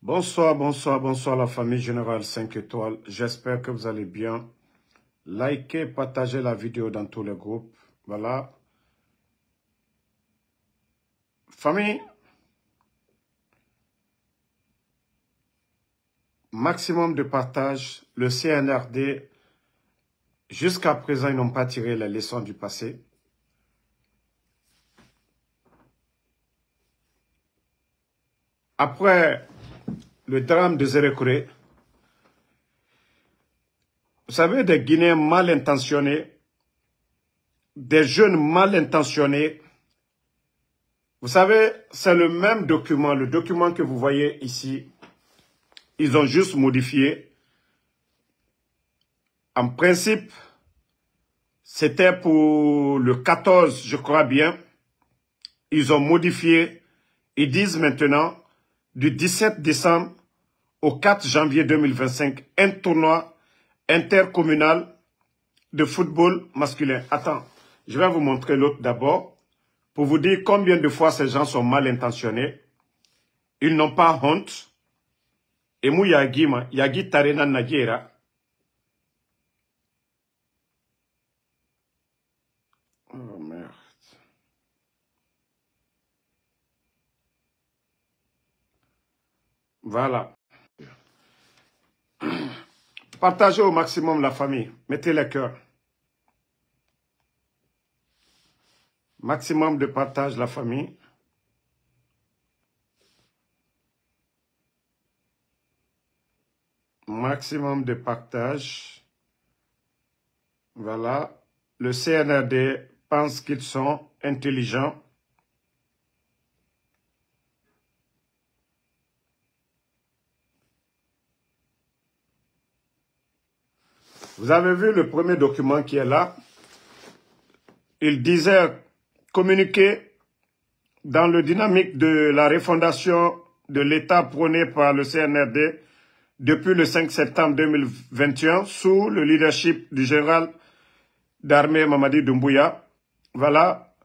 Bonsoir, bonsoir, bonsoir la famille Générale 5 étoiles. J'espère que vous allez bien. Likez, partagez la vidéo dans tous les groupes. Voilà. Famille, maximum de partage. Le CNRD, jusqu'à présent, ils n'ont pas tiré les leçons du passé. Après le drame de Zérékouré, vous savez, des Guinéens mal intentionnés, des jeunes mal intentionnés, vous savez, c'est le même document, le document que vous voyez ici. Ils ont juste modifié. En principe, c'était pour le 14, je crois bien. Ils ont modifié. Ils disent maintenant, du 17 décembre au 4 janvier 2025, un tournoi intercommunal de football masculin. Attends, je vais vous montrer l'autre d'abord, pour vous dire combien de fois ces gens sont mal intentionnés. Ils n'ont pas honte. Et mou yagi tarena nagira. Oh merde. Voilà. Partagez au maximum la famille. Mettez les cœurs. Maximum de partage la famille. Maximum de partage. Voilà. Le CNRD pense qu'ils sont intelligents. Vous avez vu le premier document qui est là. Il disait communiquer dans le dynamique de la refondation de l'État prôné par le CNRD depuis le 5 septembre 2021 sous le leadership du général d'armée Mamadi Doumbouya. Voilà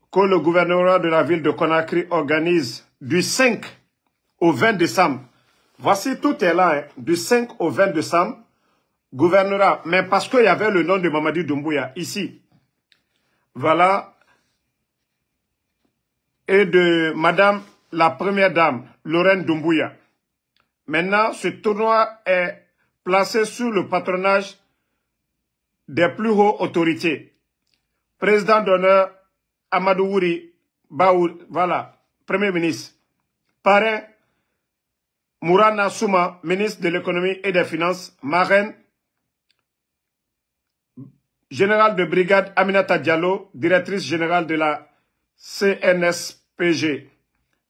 que le gouvernement de la ville de Conakry organise du 5 au 20 décembre. Voici, tout est là, hein, du 5 au 20 décembre. Gouvernorat, mais parce qu'il y avait le nom de Mamadi Doumbouya ici. Voilà. Et de Madame la Première Dame, Lorraine Doumbouya. Maintenant, ce tournoi est placé sous le patronage des plus hautes autorités. Président d'honneur Amadou Wouri Baour, voilà, Premier ministre. Parrain Mourana Souma, ministre de l'économie et des finances. Marraine général de brigade Aminata Diallo, directrice générale de la CNSPG.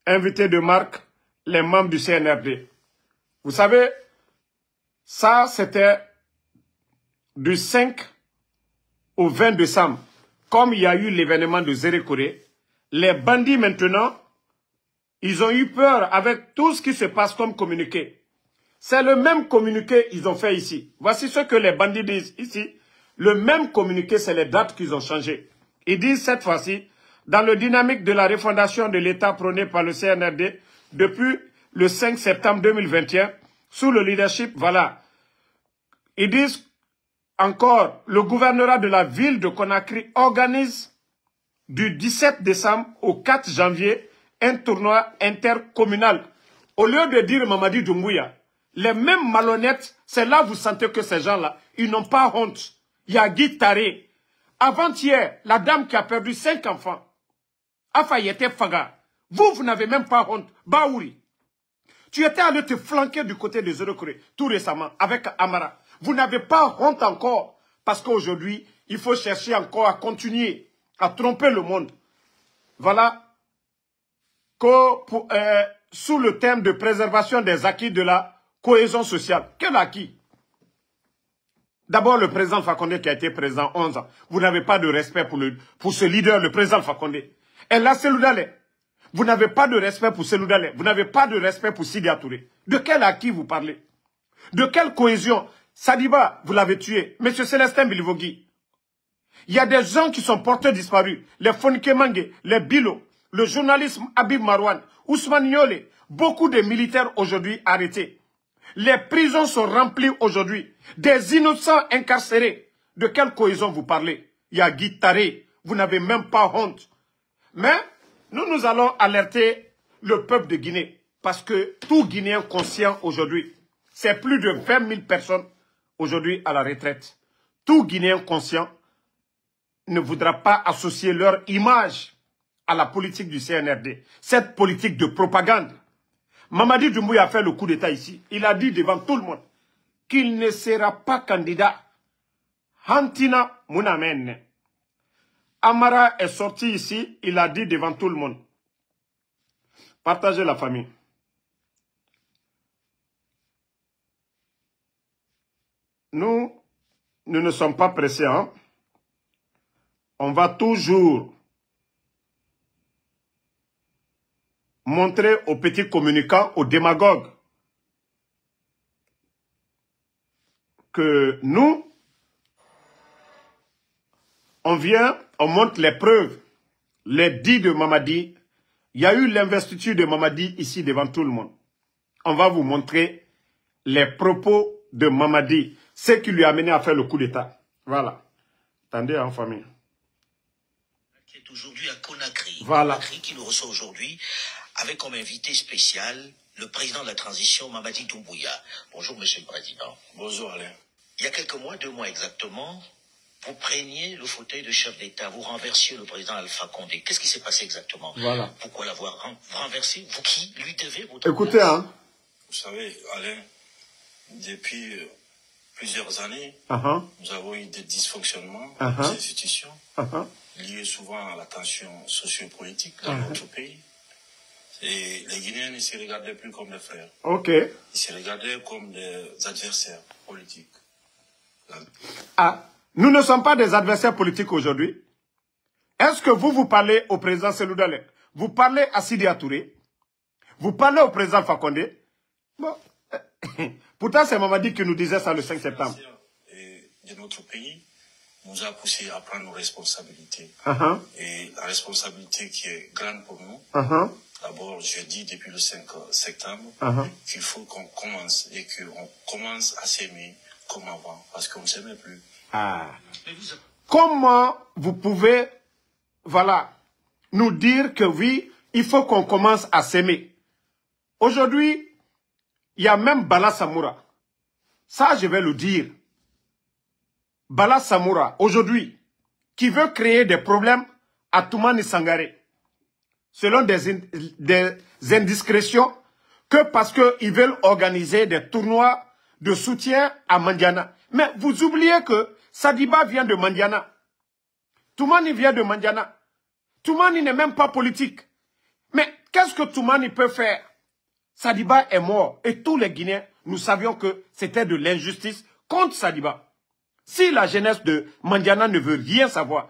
Invité de marque, les membres du CNRD. Vous savez, ça c'était du 5 au 20 décembre. Comme il y a eu l'événement de Zérékouré, les bandits maintenant, ils ont eu peur avec tout ce qui se passe comme communiqué. C'est le même communiqué qu'ils ont fait ici. Voici ce que les bandits disent ici. Le même communiqué, c'est les dates qu'ils ont changées. Ils disent cette fois-ci, dans le dynamique de la refondation de l'État prôné par le CNRD depuis le 5 septembre 2021, sous le leadership, voilà. Ils disent encore, le gouvernorat de la ville de Conakry organise du 17 décembre au 4 janvier un tournoi intercommunal. Au lieu de dire Mamadi Doumbouya, les mêmes malhonnêtes, c'est là que vous sentez que ces gens-là, ils n'ont pas honte. Yagi Taré. Avant-hier, la dame qui a perdu 5 enfants, Afayete Faga. Vous n'avez même pas honte. Baouri. Tu étais allé te flanquer du côté de Zérékouré tout récemment avec Amara. Vous n'avez pas honte encore. Parce qu'aujourd'hui, il faut chercher encore à continuer à tromper le monde. Voilà. Sous le thème de préservation des acquis de la cohésion sociale. Quel acquis? D'abord, le président Fakonde qui a été président 11 ans. Vous n'avez pas de respect pour ce leader, le président Fakonde. Et là, Seloudalé. Vous n'avez pas de respect pour Seloudalé. Vous n'avez pas de respect pour Sidi Touré. De quel acquis vous parlez? De quelle cohésion? Sadiba, vous l'avez tué. Monsieur Célestin Bilivogui. Il y a des gens qui sont portés disparus. Les Fonike Mange, les Bilo. le journaliste Habib Marouane, Ousmane Niolé, beaucoup de militaires aujourd'hui arrêtés. Les prisons sont remplies aujourd'hui. Des innocents incarcérés. De quelle cohésion vous parlez? Il y a Guy Taré, vous n'avez même pas honte. Mais nous allons alerter le peuple de Guinée. Parce que tout Guinéen conscient aujourd'hui, c'est plus de 20 000 personnes aujourd'hui à la retraite. Tout Guinéen conscient ne voudra pas associer leur image à la politique du CNRD. Cette politique de propagande. Mamadi Doumbouya a fait le coup d'État ici. Il a dit devant tout le monde qu'il ne sera pas candidat. Hantina Mounamen. Amara est sorti ici. Il a dit devant tout le monde. Partagez la famille. Nous ne sommes pas pressés. Hein? On va toujours montrer aux petits communicants, aux démagogues, que nous, on vient, on montre les preuves, les dits de Mamadi. Il y a eu l'investiture de Mamadi ici devant tout le monde. On va vous montrer les propos de Mamadi, ce qui lui a amené à faire le coup d'État. Voilà. Attendez en famille. Qui est aujourd'hui à Conakry. Voilà. Conakry qui nous reçoit aujourd'hui avec comme invité spécial le président de la transition, Mamadi Doumbouya. Bonjour, monsieur le président. Bonjour, Alain. Il y a quelques mois, 2 mois exactement, vous preniez le fauteuil de chef d'État, vous renversiez le président Alpha Condé. Qu'est-ce qui s'est passé exactement? Voilà. Pourquoi l'avoir renversé? Vous qui lui devez votre Écoutez, place? hein. Vous savez, Alain, depuis plusieurs années, nous avons eu des dysfonctionnements dans les institutions liés souvent à la tension sociopolitique dans notre pays. Et les Guinéens ne se regardaient plus comme des frères. Ok. Ils se regardaient comme des adversaires politiques. Ah, nous ne sommes pas des adversaires politiques aujourd'hui. Est-ce que vous parlez au président Selou Dalé? Vous parlez à Sidi Touré? Vous parlez au président Fakonde? Bon. Pourtant, c'est Mamadi qui nous disait ça le 5 septembre. Et de notre pays nous a poussé à prendre nos responsabilités. Et la responsabilité qui est grande pour nous, d'abord, je dis depuis le 5 septembre qu'il faut qu'on commence et qu'on commence à s'aimer comme avant, parce qu'on ne s'aimait plus. Ah. Comment vous pouvez, voilà, nous dire que oui, il faut qu'on commence à s'aimer? Aujourd'hui, il y a même Bala Samoura. Ça, je vais le dire. Bala Samoura, aujourd'hui, qui veut créer des problèmes à Toumani Sangaré, selon des indiscrétions, que parce qu'ils veulent organiser des tournois de soutien à Mandiana. Mais vous oubliez que Sadiba vient de Mandiana. Toumani vient de Mandiana. Toumani n'est même pas politique. Mais qu'est-ce que Toumani peut faire? Sadiba est mort. Et tous les Guinéens, nous savions que c'était de l'injustice contre Sadiba. Si la jeunesse de Mandiana ne veut rien savoir,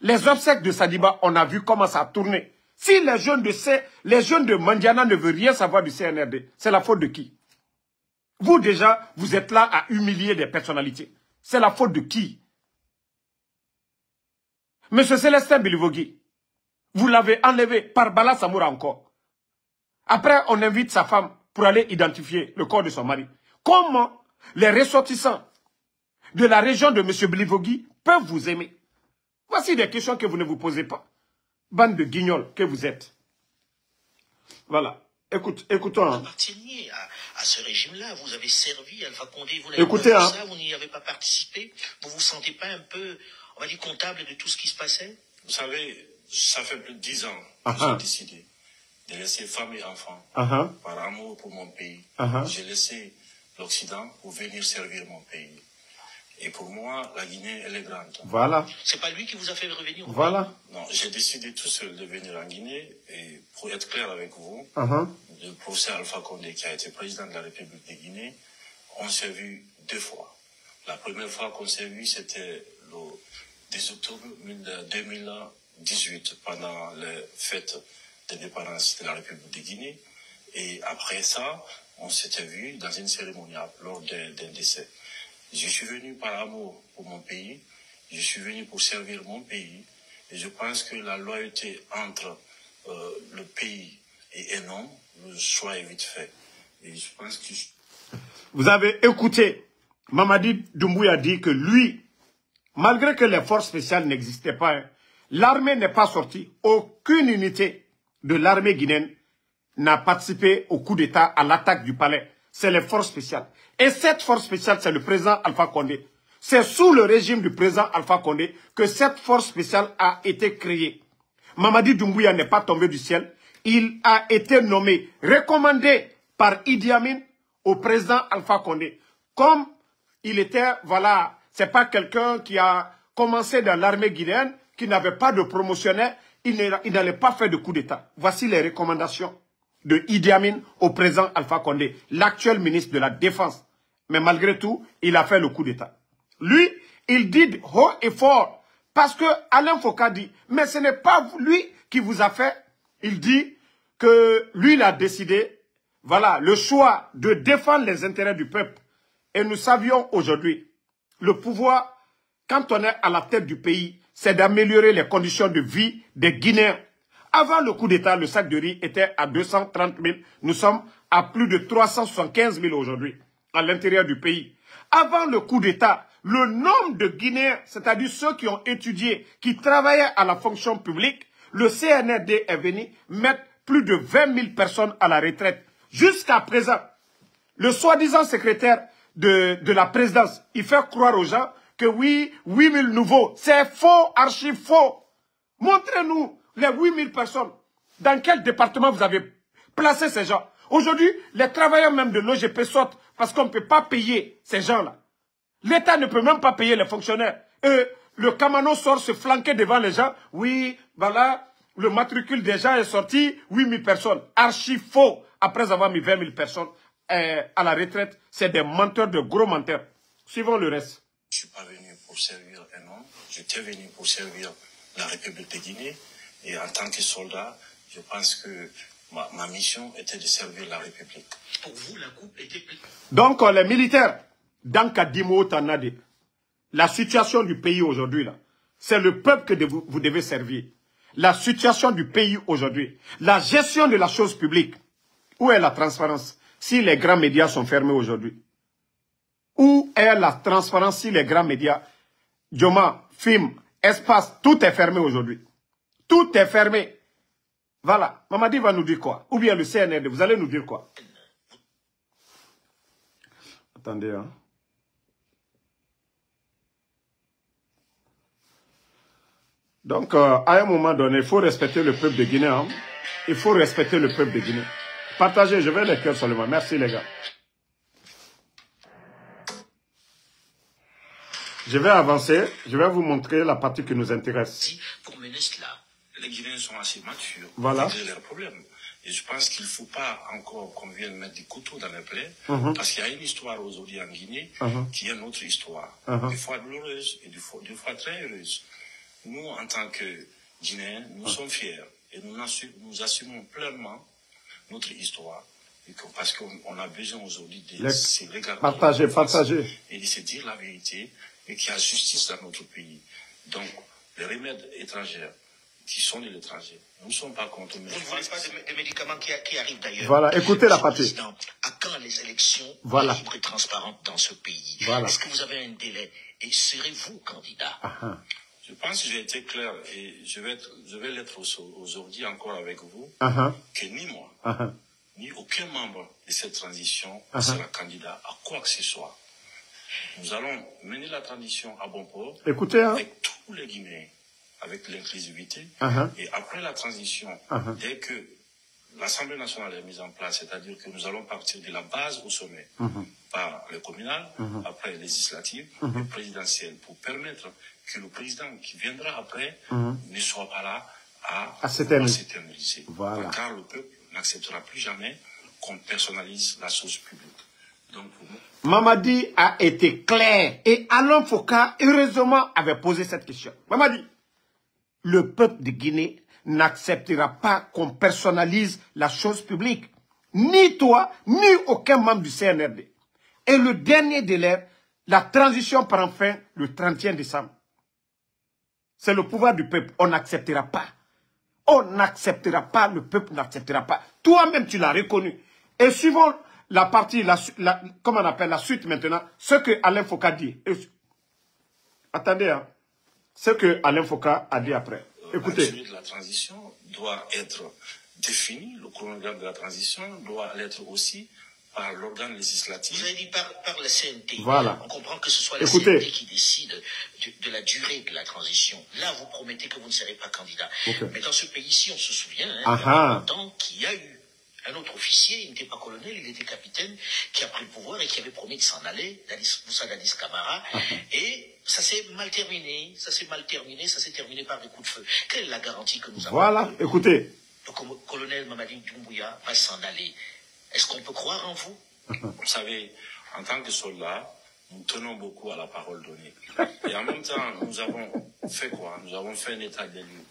les obsèques de Sadiba, on a vu comment ça a tourné. Si les jeunes de Mandiana ne veulent rien savoir du CNRD, c'est la faute de qui? Vous déjà, vous êtes là à humilier des personnalités. C'est la faute de qui? Monsieur Célestin Bilivogui, vous l'avez enlevé par Bala Samoura encore. Après, on invite sa femme pour aller identifier le corps de son mari. Comment les ressortissants de la région de M. Bilivogui peuvent vous aimer? Voici des questions que vous ne vous posez pas. Bande de guignols que vous êtes. Voilà. Écoutons. Vous apparteniez à ce régime-là. Vous avez servi Alpha Condé. Vous n'avez Écoutez, pas fait ça, vous n'y avez pas participé. Vous ne vous sentez pas un peu, on va dire, comptable de tout ce qui se passait? Vous savez, ça fait plus de 10 ans que j'ai décidé de laisser femme et enfants par amour pour mon pays. J'ai laissé l'Occident pour venir servir mon pays. Et pour moi, la Guinée, elle est grande. Voilà. C'est pas lui qui vous a fait revenir? Voilà. Non, j'ai décidé tout seul de venir en Guinée. Et pour être clair avec vous, le professeur Alpha Condé, qui a été président de la République de Guinée, on s'est vu 2 fois. La première fois qu'on s'est vu, c'était le 10 octobre 2018, pendant les fêtes de l'indépendance de la République de Guinée. Et après ça, on s'était vu dans une cérémonie lors d'un décès. Je suis venu par amour pour mon pays, je suis venu pour servir mon pays, et je pense que la loyauté entre le pays est énorme, le choix est vite fait. Et je pense que... Vous avez écouté, Mamadi Doumbouya dit que lui, malgré que les forces spéciales n'existaient pas, hein, l'armée n'est pas sortie. Aucune unité de l'armée guinéenne n'a participé au coup d'État, à l'attaque du palais. C'est les forces spéciales. Et cette force spéciale, c'est le président Alpha Condé. C'est sous le régime du président Alpha Condé que cette force spéciale a été créée. Mamadi Doumbouya n'est pas tombé du ciel. Il a été nommé, recommandé par Idi Amin au président Alpha Condé. Comme il était, voilà, c'est pas quelqu'un qui a commencé dans l'armée guinéenne, qui n'avait pas de promotionnaire, il n'allait pas faire de coup d'État. Voici les recommandations de Idi Amin au président Alpha Condé, l'actuel ministre de la Défense. Mais malgré tout, il a fait le coup d'État. Lui, il dit haut et fort, parce que Alain Foka dit, mais ce n'est pas lui qui vous a fait. Il dit que lui, il a décidé, voilà, le choix de défendre les intérêts du peuple. Et nous savions aujourd'hui, le pouvoir, quand on est à la tête du pays, c'est d'améliorer les conditions de vie des Guinéens. Avant le coup d'État, le sac de riz était à 230 000. Nous sommes à plus de 375 000 aujourd'hui, à l'intérieur du pays. Avant le coup d'État, le nombre de Guinéens, c'est-à-dire ceux qui ont étudié, qui travaillaient à la fonction publique, le CNRD est venu mettre plus de 20 000 personnes à la retraite. Jusqu'à présent, le soi-disant secrétaire de la présidence, il fait croire aux gens que oui, 8 000 nouveaux. C'est faux, archi faux. Montrez-nous les 8 000 personnes. Dans quel département vous avez placé ces gens? Aujourd'hui, les travailleurs même de l'OGP sortent parce qu'on ne peut pas payer ces gens-là. L'État ne peut même pas payer les fonctionnaires. Et le Kamano sort se flanquer devant les gens. Oui, voilà, le matricule des gens est sorti, 8 000 personnes. Archi faux, après avoir mis 20 000 personnes à la retraite. C'est des menteurs, de gros menteurs. Suivons le reste. Je ne suis pas venu pour servir un homme. J'étais venu pour servir la République de Guinée. Et en tant que soldat, je pense que ma mission était de servir la République. Pour vous, la coupe était... Donc, les militaires, dans Kadimo Tanade, la situation du pays aujourd'hui, là, c'est le peuple que vous devez servir. La situation du pays aujourd'hui, la gestion de la chose publique. Où est la transparence si les grands médias sont fermés aujourd'hui? Où est la transparence si les grands médias, Joma, Film, Espace, tout est fermé aujourd'hui? Tout est fermé. Voilà. Mamadi va nous dire quoi? Ou bien le CNRD, vous allez nous dire quoi? Attendez, hein. Donc, à un moment donné, il faut respecter le peuple de Guinée. Hein. Il faut respecter le peuple de Guinée. Partagez, je vais les cœurs seulement. Merci les gars. Je vais avancer. Je vais vous montrer la partie qui nous intéresse. Pour mener cela, les Guinéens sont assez matures voilà. pour régler leurs problèmes. Et je pense qu'il ne faut pas encore qu'on vienne mettre des couteaux dans les plaies, parce qu'il y a une histoire aujourd'hui en Guinée qui est notre histoire. Des fois douloureuse et des fois très heureuse. Nous, en tant que Guinéens, nous sommes fiers et nous assumons pleinement notre histoire. Parce qu'on a besoin aujourd'hui de se regarder partager et de se dire la vérité et qu'il y a justice dans notre pays. Donc, les remèdes étrangers qui sont de l'étranger, nous ne sommes pas contre. Vous ne voulez pas de médicaments qui arrivent d'ailleurs. Voilà, écoutez la partie. À quand les élections libres et transparentes dans ce pays? Voilà. Est-ce que vous avez un délai? Et serez-vous candidat? Je pense que j'ai été clair et je vais l'être aujourd'hui encore avec vous, que ni moi, ni aucun membre de cette transition ne sera candidat à quoi que ce soit. Nous allons mener la transition à bon port avec tous les Guinéens, avec l'inclusivité. Et après la transition, dès que l'Assemblée nationale est mise en place, c'est-à-dire que nous allons partir de la base au sommet, par le communal, après les législatives, le présidentiel, pour permettre que le président qui viendra après ne soit pas là à s'éterniser. Voilà. Car le peuple n'acceptera plus jamais qu'on personnalise la chose publique. Donc, pour nous, Mamadi a été clair et Alain Foka, heureusement, avait posé cette question. Mamadi, le peuple de Guinée n'acceptera pas qu'on personnalise la chose publique. Ni toi, ni aucun membre du CNRD. Et le dernier délai, la transition prend fin le 31 décembre. C'est le pouvoir du peuple. On n'acceptera pas. On n'acceptera pas, le peuple n'acceptera pas. Toi-même, tu l'as reconnu. Et suivant la partie, comment on appelle la suite maintenant, ce que Alain Foka dit. Attendez, hein. Ce que Alain Foka a dit après. Écoutez. La suite de la transition doit être définie, le chronogramme de la transition doit l'être aussi par l'organe législatif. Vous avez dit par la CNT. Voilà. On comprend que ce soit la CNT qui décide de la durée de la transition. Là, vous promettez que vous ne serez pas candidat. Okay. Mais dans ce pays-ci, on se souvient, il y a longtemps qu'il y a eu un autre officier, il n'était pas colonel, il était capitaine, qui a pris le pouvoir et qui avait promis de s'en aller, Moussa Dadis Camara, et ça s'est mal terminé, ça s'est terminé par des coups de feu. Quelle est la garantie que nous avons? Voilà, écoutez. Le colonel Mamadi Doumbouya va s'en aller. Est-ce qu'on peut croire en vous? Vous savez, en tant que soldats, nous tenons beaucoup à la parole donnée. Et en même temps, nous avons fait quoi? Nous avons fait un état des lieux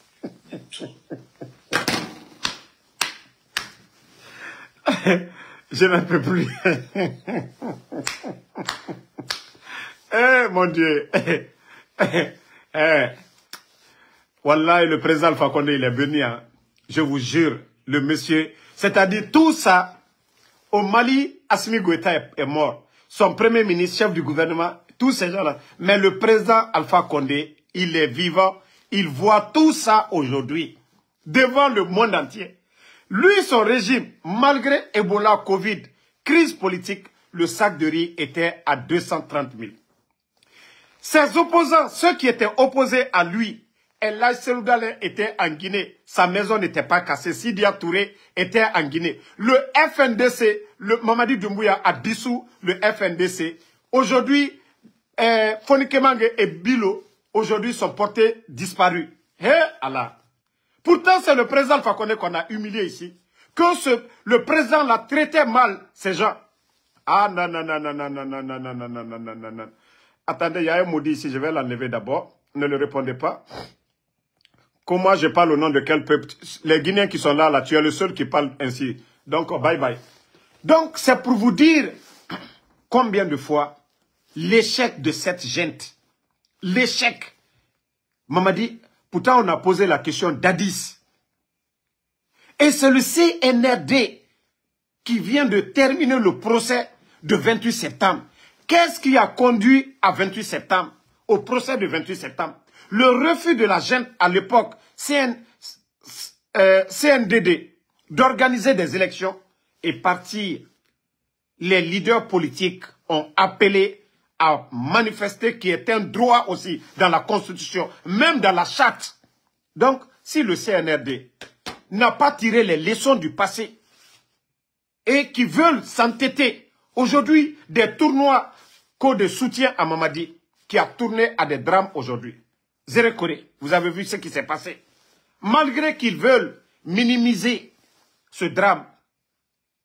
de tout. Je n'en peux plus. Mon Dieu. Wallah, le président Alpha Condé, il est venu. Hein. Je vous jure, le monsieur. C'est-à-dire tout ça, au Mali, Assimi Goïta est mort. Son premier ministre, chef du gouvernement, tous ces gens-là. Mais le président Alpha Condé, il est vivant. Il voit tout ça aujourd'hui. Devant le monde entier. Lui, son régime, malgré Ebola, Covid, crise politique, le sac de riz était à 230 000. Ses opposants, ceux qui étaient opposés à lui, El Hadj Cellou Dalein était en Guinée. Sa maison n'était pas cassée. Sidia Touré était en Guinée. Le FNDC, le Mamadi Doumbouya a dissous le FNDC. Aujourd'hui, Fonike Mange et Bilo, aujourd'hui, sont portés disparus. Hé Allah! Pourtant, c'est le président Alpha Condé qu'on a humilié ici. Que le président l'a traité mal, ces gens. Ah non, non, non, non, non, non, non, non, non, non, non, non, non, non. Attendez, il y a un maudit ici, je vais l'enlever d'abord. Ne le répondez pas. Comment je parle au nom de quel peuple? Les Guinéens qui sont là, tu es le seul qui parle ainsi. Donc, bye bye. Donc, c'est pour vous dire combien de fois l'échec de cette gente, l'échec, Mamadi, pourtant on a posé la question d'Addis. Et c'est le CNRD qui vient de terminer le procès de 28 septembre. Qu'est-ce qui a conduit à 28 septembre, au procès de 28 septembre? Le refus de la gente à l'époque, CNDD, d'organiser des élections et partir. Les leaders politiques ont appelé à manifester, qui est un droit aussi dans la Constitution, même dans la charte. Donc, si le CNRD n'a pas tiré les leçons du passé et qui veulent s'entêter, aujourd'hui, des tournois de soutien à Mamadi, qui a tourné à des drames aujourd'hui. Zéré Koré, vous avez vu ce qui s'est passé. Malgré qu'ils veulent minimiser ce drame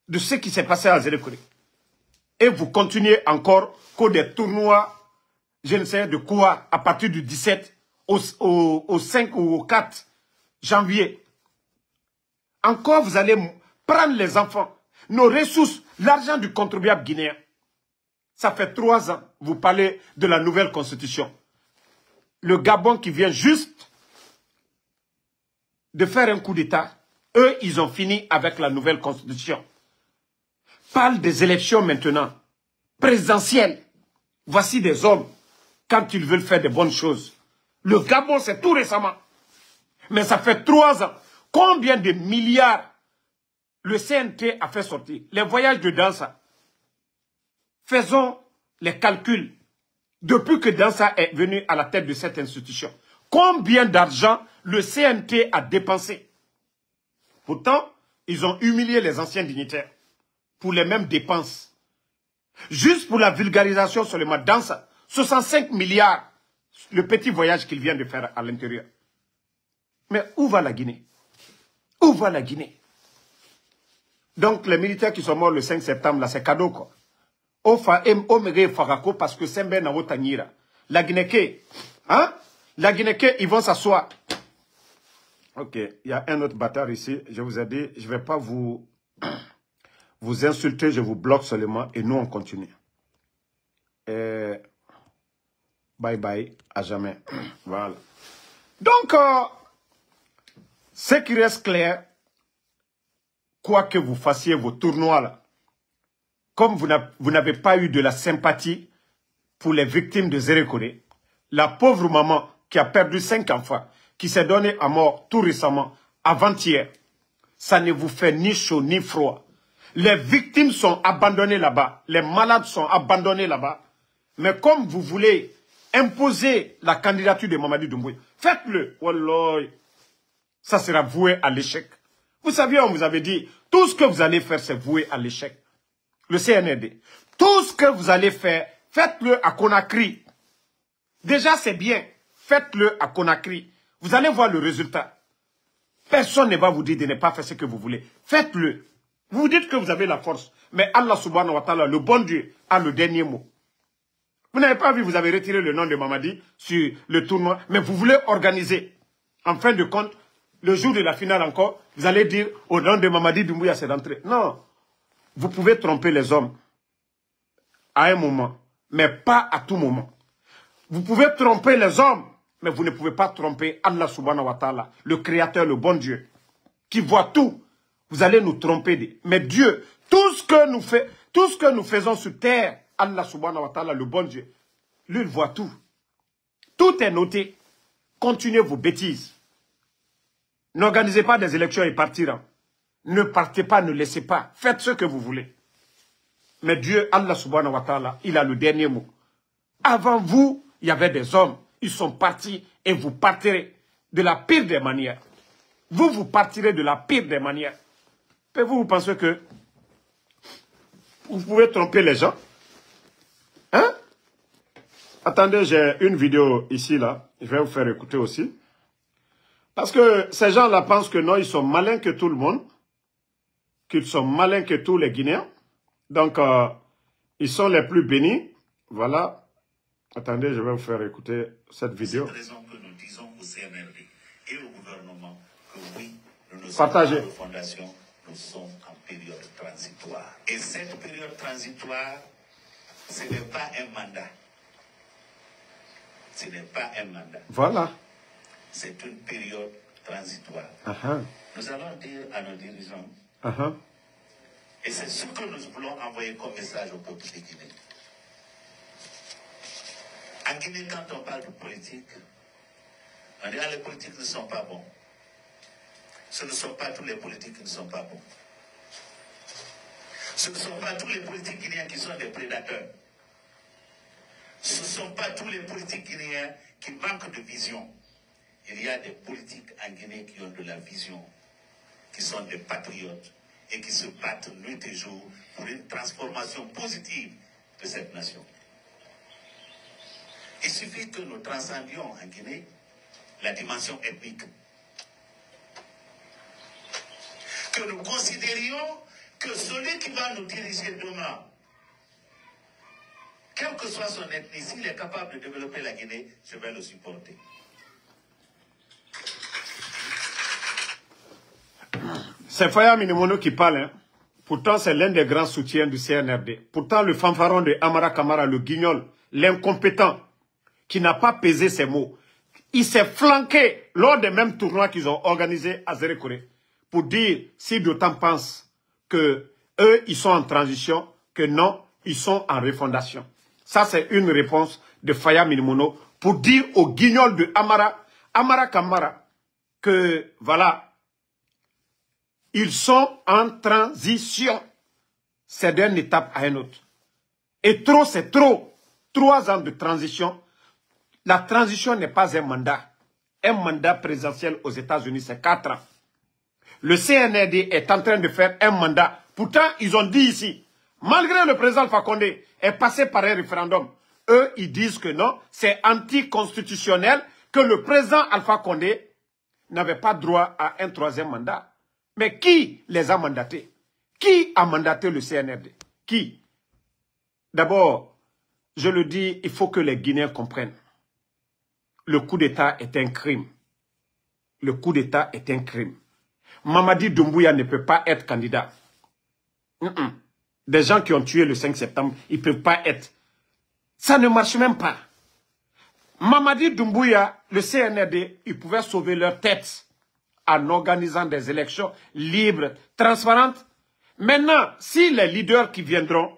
de ce qui s'est passé à Zéré Koré. Et vous continuez encore que des tournois, je ne sais de quoi, à partir du 17 au 5 ou au 4 janvier. Encore, vous allez prendre les enfants, nos ressources, l'argent du contribuable guinéen. Ça fait 3 ans, vous parlez de la nouvelle constitution. Le Gabon qui vient juste de faire un coup d'État, eux, ils ont fini avec la nouvelle constitution. Parle des élections maintenant, présidentielles. Voici des hommes, quand ils veulent faire de bonnes choses. Le Gabon, c'est tout récemment. Mais ça fait 3 ans. Combien de milliards le CNT a fait sortir? Les voyages de Dansa. Faisons les calculs. Depuis que Dansa est venu à la tête de cette institution, combien d'argent le CNT a dépensé? Pourtant, ils ont humilié les anciens dignitaires pour les mêmes dépenses. Juste pour la vulgarisation seulement, Dansa, 65 milliards, le petit voyage qu'il vient de faire à l'intérieur. Mais où va la Guinée? Où va la Guinée? Donc les militaires qui sont morts le 5 septembre, là, c'est cadeau quoi. Parce que c'est na Wotanyira. La Guinée, hein? La Guinée, ils vont s'asseoir. Ok, il y a un autre bâtard ici. Je vous ai dit, je ne vais pas vous insulter, je vous bloque seulement et nous on continue. Bye bye, à jamais. Voilà. Donc, Ce qui reste clair, quoi que vous fassiez vos tournois là, comme vous n'avez pas eu de la sympathie pour les victimes de Zérékoré, la pauvre maman qui a perdu 5 enfants, qui s'est donnée à mort tout récemment, avant-hier, ça ne vous fait ni chaud ni froid. Les victimes sont abandonnées là-bas, les malades sont abandonnés là-bas. Mais comme vous voulez imposer la candidature de Mamadi Doumbouya, faites-le. Wallah, ça sera voué à l'échec. Vous saviez, on vous avait dit, tout ce que vous allez faire, c'est voué à l'échec. Le CNRD. Tout ce que vous allez faire, faites-le à Conakry. Déjà, c'est bien. Faites-le à Conakry. Vous allez voir le résultat. Personne ne va vous dire de ne pas faire ce que vous voulez. Faites-le. Vous vous dites que vous avez la force. Mais Allah subhanahu wa ta'ala, le bon Dieu, a le dernier mot. Vous n'avez pas vu, vous avez retiré le nom de Mamadi sur le tournoi. Mais vous voulez organiser. En fin de compte, le jour de la finale encore, vous allez dire au nom de Mamadi Doumbouya, c'est rentré. Non. Vous pouvez tromper les hommes à un moment, mais pas à tout moment. Vous pouvez tromper les hommes, mais vous ne pouvez pas tromper Allah subhanahu wa ta'ala, le créateur, le bon Dieu, qui voit tout. Vous allez nous tromper. Mais Dieu, tout ce que nous faisons sur terre, Allah subhanahu wa ta'ala, le bon Dieu, lui, il voit tout. Tout est noté. Continuez vos bêtises. N'organisez pas des élections et partir. Ne partez pas, ne laissez pas. Faites ce que vous voulez. Mais Dieu, Allah subhanahu wa ta'ala, il a le dernier mot. Avant vous, il y avait des hommes. Ils sont partis et vous partirez de la pire des manières. Vous partirez de la pire des manières. Et vous pensez que vous pouvez tromper les gens? Hein? Attendez, j'ai une vidéo ici, là. Je vais vous faire écouter aussi. Parce que ces gens-là pensent que non, ils sont malins que tout le monde. Qu'ils sont malins que tous les Guinéens. Donc, ils sont les plus bénis. Voilà. Attendez, je vais vous faire écouter cette vidéo. C'est cette raison que nous disons au CNRD et au gouvernement que oui, nous ne sommes Partagez. pas en fondation, nous sommes en période transitoire. Et cette période transitoire, ce n'est pas un mandat. Ce n'est pas un mandat. Voilà. C'est une période transitoire. Uh-huh. Nous allons dire à nos dirigeants, uh-huh, et c'est ce que nous voulons envoyer comme message au peuple de Guinée. En Guinée, quand on parle de politique, on dit que les politiques ne sont pas bons. Ce ne sont pas tous les politiques qui ne sont pas bons. Ce ne sont pas tous les politiques guinéens qui sont des prédateurs. Ce ne sont pas tous les politiques guinéens qui manquent de vision. Il y a des politiques en Guinée qui ont de la vision, qui sont des patriotes et qui se battent nuit et jour pour une transformation positive de cette nation. Il suffit que nous transcendions en Guinée la dimension ethnique. Que nous considérions que celui qui va nous diriger demain, quelle que soit son ethnie, s'il est capable de développer la Guinée, je vais le supporter. C'est Faya Minimono qui parle. Hein. Pourtant, c'est l'un des grands soutiens du CNRD. Pourtant, le fanfaron de Amara Kamara, le guignol, l'incompétent, qui n'a pas pesé ses mots, il s'est flanqué lors des mêmes tournois qu'ils ont organisés à Zérékoré pour dire, si d'autant pensent que eux, ils sont en transition, que non, ils sont en refondation. Ça, c'est une réponse de Faya Minimono pour dire aux guignols de Amara Kamara, que voilà, ils sont en transition. C'est d'une étape à une autre. Et trop, c'est trop. 3 ans de transition. La transition n'est pas un mandat. Un mandat présidentiel aux États-Unis, c'est 4 ans. Le CNRD est en train de faire un mandat. Pourtant, ils ont dit ici, malgré le président Alpha Condé est passé par un référendum, eux, ils disent que non, c'est anticonstitutionnel, que le président Alpha Condé n'avait pas droit à un 3e mandat. Mais qui les a mandatés? Qui a mandaté le CNRD? Qui? D'abord, je le dis, il faut que les Guinéens comprennent. Le coup d'État est un crime. Le coup d'État est un crime. Mamadi Doumbouya ne peut pas être candidat. Des gens qui ont tué le 5 septembre, ils ne peuvent pas être. Ça ne marche même pas. Mamadi Doumbouya, le CNRD, ils pouvaient sauver leur tête en organisant des élections libres, transparentes. Maintenant, si les leaders qui viendront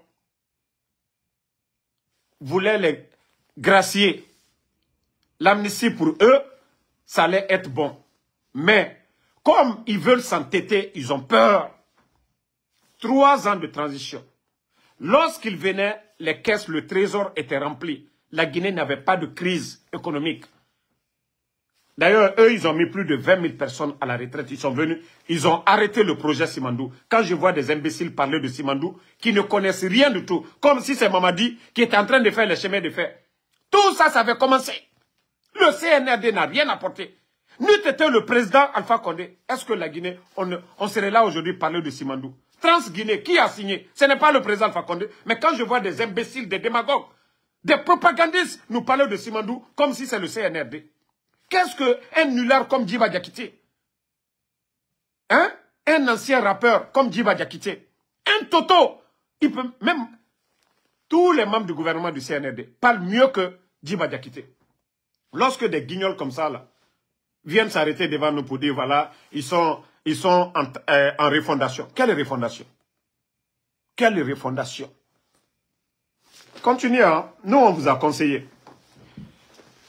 voulaient les gracier, l'amnistie pour eux, ça allait être bon. Mais, comme ils veulent s'entêter, ils ont peur. 3 ans de transition. Lorsqu'ils venaient, les caisses, le trésor était rempli. La Guinée n'avait pas de crise économique. D'ailleurs, eux, ils ont mis plus de 20 000 personnes à la retraite. Ils sont venus, ils ont arrêté le projet Simandou. Quand je vois des imbéciles parler de Simandou, qui ne connaissent rien du tout, comme si c'est Mamadi qui est en train de faire les chemins de fer. Tout ça, ça avait commencé. Le CNRD n'a rien apporté. N'eût été le président Alpha Condé, est-ce que la Guinée, on serait là aujourd'hui parler de Simandou? Trans-Guinée, qui a signé? Ce n'est pas le président Alpha Condé. Mais quand je vois des imbéciles, des démagogues, des propagandistes nous parler de Simandou comme si c'est le CNRD. Qu'est-ce qu'un nulard comme Djiba Diakité? Hein? Un ancien rappeur comme Djiba Diakité? Un Toto? Il peut même... Tous les membres du gouvernement du CNRD parlent mieux que Djiba Diakité. Lorsque des guignols comme ça, là, viennent s'arrêter devant nous pour dire, voilà, ils sont en refondation. Quelle refondation? Quelle refondation? Continuez, hein? Nous, on vous a conseillé.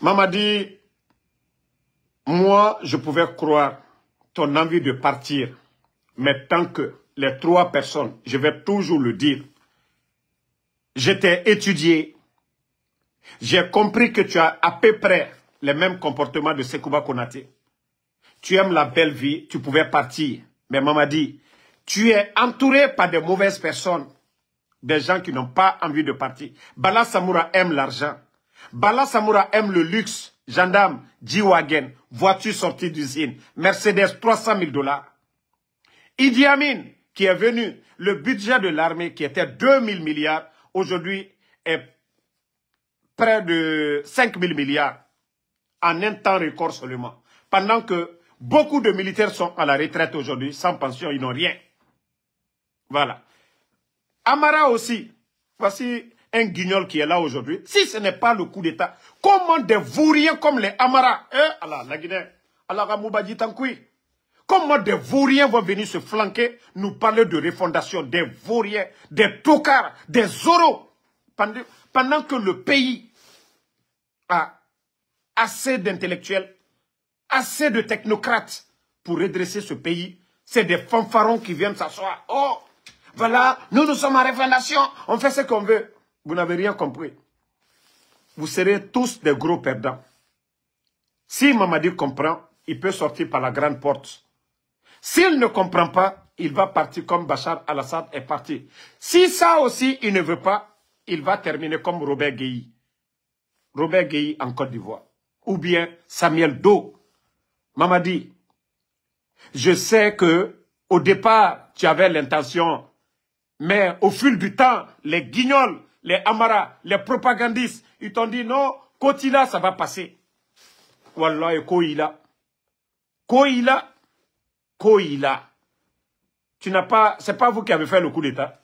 Mamadi, moi, je pouvais croire ton envie de partir. Mais tant que les 3 personnes, je vais toujours le dire, j'étais étudié, j'ai compris que tu as à peu près les mêmes comportements de Sekouba Konaté. Tu aimes la belle vie, tu pouvais partir. Mais Mamadi, tu es entouré par de mauvaises personnes. Des gens qui n'ont pas envie de partir. Bala Samoura aime l'argent. Bala Samoura aime le luxe. Gendarme, G-Wagon, voiture sortie d'usine, Mercedes, 300 000 $. Idi Amin, qui est venu, le budget de l'armée qui était 2 000 milliards, aujourd'hui est près de 5 000 milliards en un temps record seulement. Pendant que beaucoup de militaires sont à la retraite aujourd'hui, sans pension, ils n'ont rien. Voilà. Amara aussi, voici un guignol qui est là aujourd'hui. Si ce n'est pas le coup d'État, comment des vauriens comme les Amara, la Guinée, comment des vauriens vont venir se flanquer, nous parler de refondation, des vauriens, des tocards, des zoros, pendant que le pays a assez d'intellectuels, assez de technocrates pour redresser ce pays. C'est des fanfarons qui viennent s'asseoir. Oh, voilà, nous sommes en refondation, on fait ce qu'on veut. Vous n'avez rien compris. Vous serez tous des gros perdants. Si Mamadi comprend, il peut sortir par la grande porte. S'il ne comprend pas, il va partir comme Bachar al-Assad est parti. Si ça aussi, il ne veut pas, il va terminer comme Robert Gueye. Robert Gueye en Côte d'Ivoire. Ou bien Samuel Doe. Mamadi, je sais que au départ, tu avais l'intention, mais au fil du temps, les guignols, les Amara, les propagandistes, ils t'ont dit non, Kotila, ça va passer. Wallah, et Koïla. Koïla. Koïla. Tu n'as pas, c'est pas vous qui avez fait le coup d'État.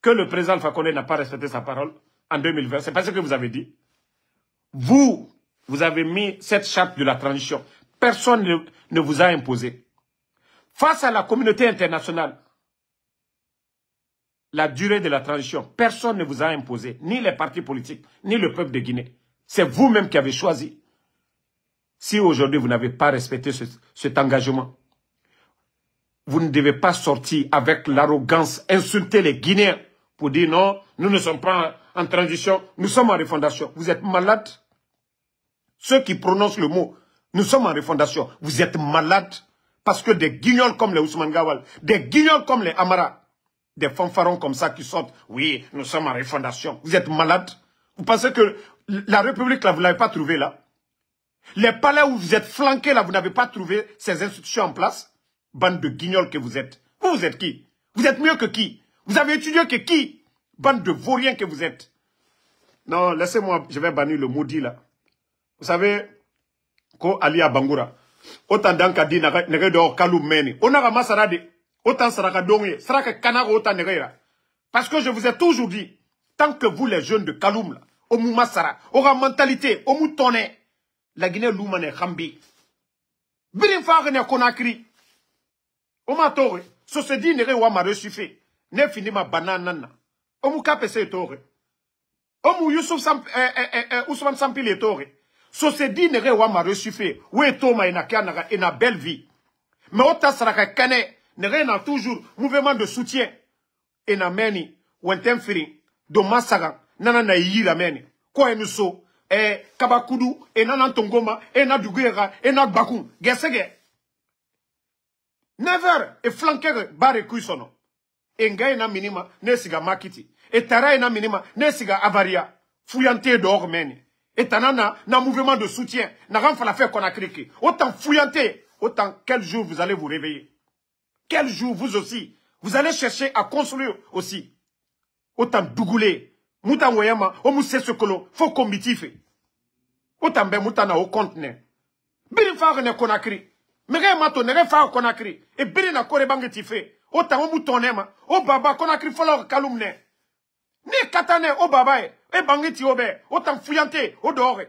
Que le président Alpha Condé n'a pas respecté sa parole en 2020. C'est pas ce que vous avez dit. Vous avez mis cette charte de la transition. Personne ne vous a imposé. Face à la communauté internationale, la durée de la transition, personne ne vous a imposé, ni les partis politiques, ni le peuple de Guinée. C'est vous-même qui avez choisi. Si aujourd'hui vous n'avez pas respecté cet engagement, vous ne devez pas sortir avec l'arrogance, insulter les Guinéens pour dire non, nous ne sommes pas en transition, nous sommes en refondation. Vous êtes malades. Ceux qui prononcent le mot, nous sommes en refondation, vous êtes malades parce que des guignols comme les Ousmane Gawal, des guignols comme les Amara, des fanfarons comme ça qui sortent, oui, nous sommes en refondation. Vous êtes malades. Vous pensez que la République, là, vous ne l'avez pas trouvée, là? Les palais où vous êtes flanqués, là, vous n'avez pas trouvé ces institutions en place? Bande de guignols que vous êtes. Vous êtes qui? Vous êtes mieux que qui? Vous avez étudié que qui? Bande de vauriens que vous êtes. Non, laissez-moi, je vais bannir le maudit, là. Vous savez, ko Ali Bangura, autant d'anka di nege do kalou meni. On a ramassé de autant saraka dongé, saraka kanako autant nege. Parce que je vous ai toujours dit, tant que vous les jeunes de Kaloum, là, au Moumassara, aura mentalité, au Moutonné, la Guinée Loumane Khambi. Birin fa ne Conakry. O ma tore. So se di nere wa ma reçu fait. Ne fini ma banane. O mu kapese tore. O mu Ousmane Sampili tore. So se di nere wa ma reçu fait. We to ma ina belle vie. Mais o ta saraka kane nere na toujours mouvement de soutien. Ena meni wentem firi do masaga nana na yira meni. Ko enu so Kabakudu ena Tongoma ena Dugera ena Bakou. Gesege. Never e flanker bare kuisono. Enga ena minima nesiga makiti. Et tara ena minima nesiga avaria. Fouillante dehors meni. Et tanana na mouvement de soutien. Na ram fala faire Conakry. Autant fouillante. Autant quel jour vous allez vous réveiller. Quel jour vous aussi. Vous allez chercher à construire aussi. Autant dougoulé. Moutan wayama. Omu sesokolo. Faut combitif. Autant ben moutana au compte ne. Biri fa ne Conakry. Mege mato ne fa Conakry. Et biri na kore bangi fait. Autant omu tonema. O baba Conakry follow kalum ne. Ne katane o baba e bangi ti obe. Autant fouillante o dehors.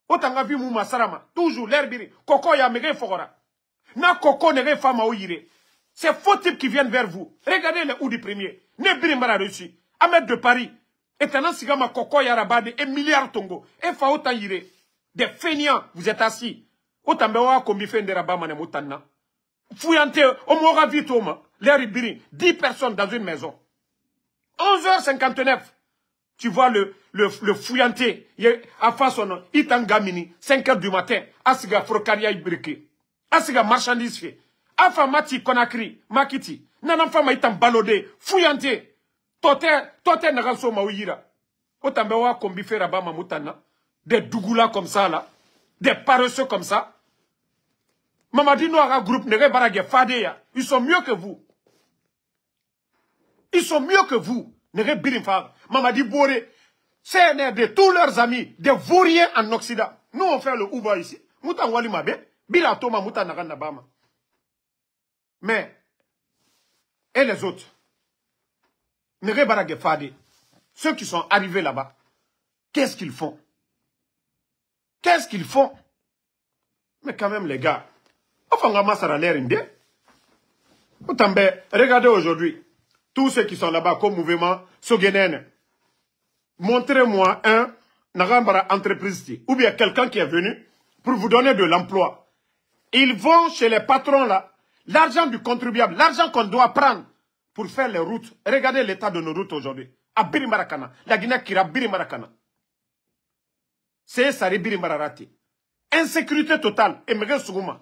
Autant gavi mou masarama. Toujours l'air biri. Koko ya mege fogora. Na koko ne fa ma o yire. C'est faux types qui viennent vers vous. Regardez les du premier. Ne Birimbara reçu. Ahmed de Paris. Et tenant sigama koko yarabade et milliards tongo. Et fa autant yire. Des feignants, vous êtes assis. Autant bewa kombi fende rabama ne motanna. Fouillante, on m'aura vite au moins. L'air biri. 10 personnes dans une maison. 11h59. Tu vois le fouillanté. À face on itangamini. 5h du matin. Asiga frokaria ibrike. Asiga marchandise fait. Afa mati Conakry, makiti. Nanan fama itan balode, fouillante. Tote nagalso maouira. Otambe wa kombi fe rabama mutana. Des dougoula comme ça là. Des paresseux comme ça. Mamadi Noara groupe nere barage fadeya. Ils sont mieux que vous. Ils sont mieux que vous. Nere birimfar. Mamadi Boré. C'est de tous leurs amis, des vauriens en Occident. Nous on fait le Ouba ici. Moutan wali mabe. Bila toma moutan nagan nabama. Mais, et les autres, ceux qui sont arrivés là-bas, qu'est-ce qu'ils font? Qu'est-ce qu'ils font? Mais quand même, les gars, regardez aujourd'hui, tous ceux qui sont là-bas comme mouvement Sogenen, montrez-moi un Nagambara entreprise ou bien quelqu'un qui est venu pour vous donner de l'emploi. Ils vont chez les patrons là. L'argent du contribuable, l'argent qu'on doit prendre pour faire les routes. Regardez l'état de nos routes aujourd'hui. À Birimarakana. La Guinée-Kira, Birimarakana. C'est ça, Birimararati. Insécurité totale. Et Mege Sougouma.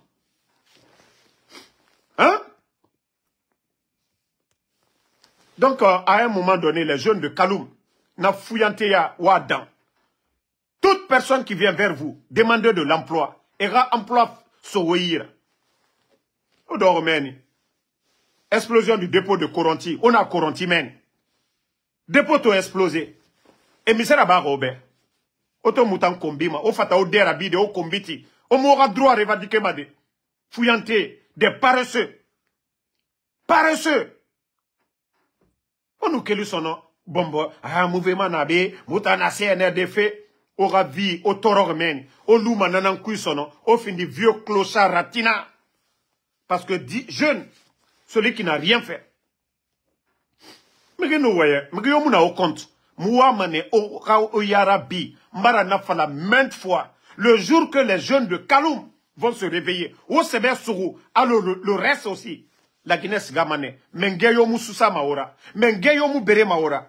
Hein? Donc, à un moment donné, les jeunes de Kaloum, n'a fouillantéa Ouadan. Toute personne qui vient vers vous, demandez de l'emploi. Era emploi Soouïra. Explosion du dépôt de Coronti. On a Coronti, men. Dépôt tout explosé. Et misère à Robert. Auto moutan kombima. O fata o derabide, o kombiti. O m'aura droit à révadiquer made. Fouillanté. Des paresseux. Paresseux. On nous quel son nom. Bombo. Ah, mouvement nabe. Moutana CNRD fait. Aura vie. Au toror men. Au louma nanan kui son nom. Au fin du vieux clochard ratina. Parce que jeune, celui qui n'a rien fait. Mais nous voyons, mais nous avons compte. Mouamane o yarabi, marana fala maintes fois. Le jour que les jeunes de Kaloum vont se réveiller, au Sébé Sourou, alors le reste aussi, la Guinée Gamane, mengeyo Moussoussa Maora, mengeyo Moubere Maora,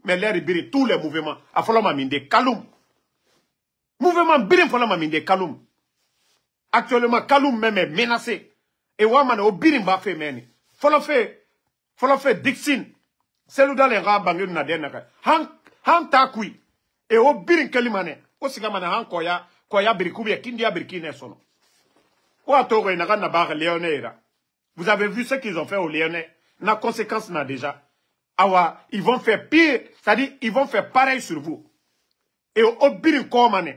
mais l'air ibiri tous les mouvements, a fallu m'aminde Kaloum. Mouvement birim fallu m'aminde Kaloum. Actuellement, Kaloum même est menacé. Et Ouamane au birimba fait meni. Follow fait Dixin. C'est le dans les rats bangé na denaka. Han takui. Et au birin kelimane. Au sigamane han koya birikubia kindia birikine sono. Ou à Togo inaga na barre Léonéra. Vous avez vu ce qu'ils ont fait aux Léonais. La conséquence n'a déjà. Awa, ils vont faire pire. C'est-à-dire, ils vont faire pareil sur vous. Et au birin komane.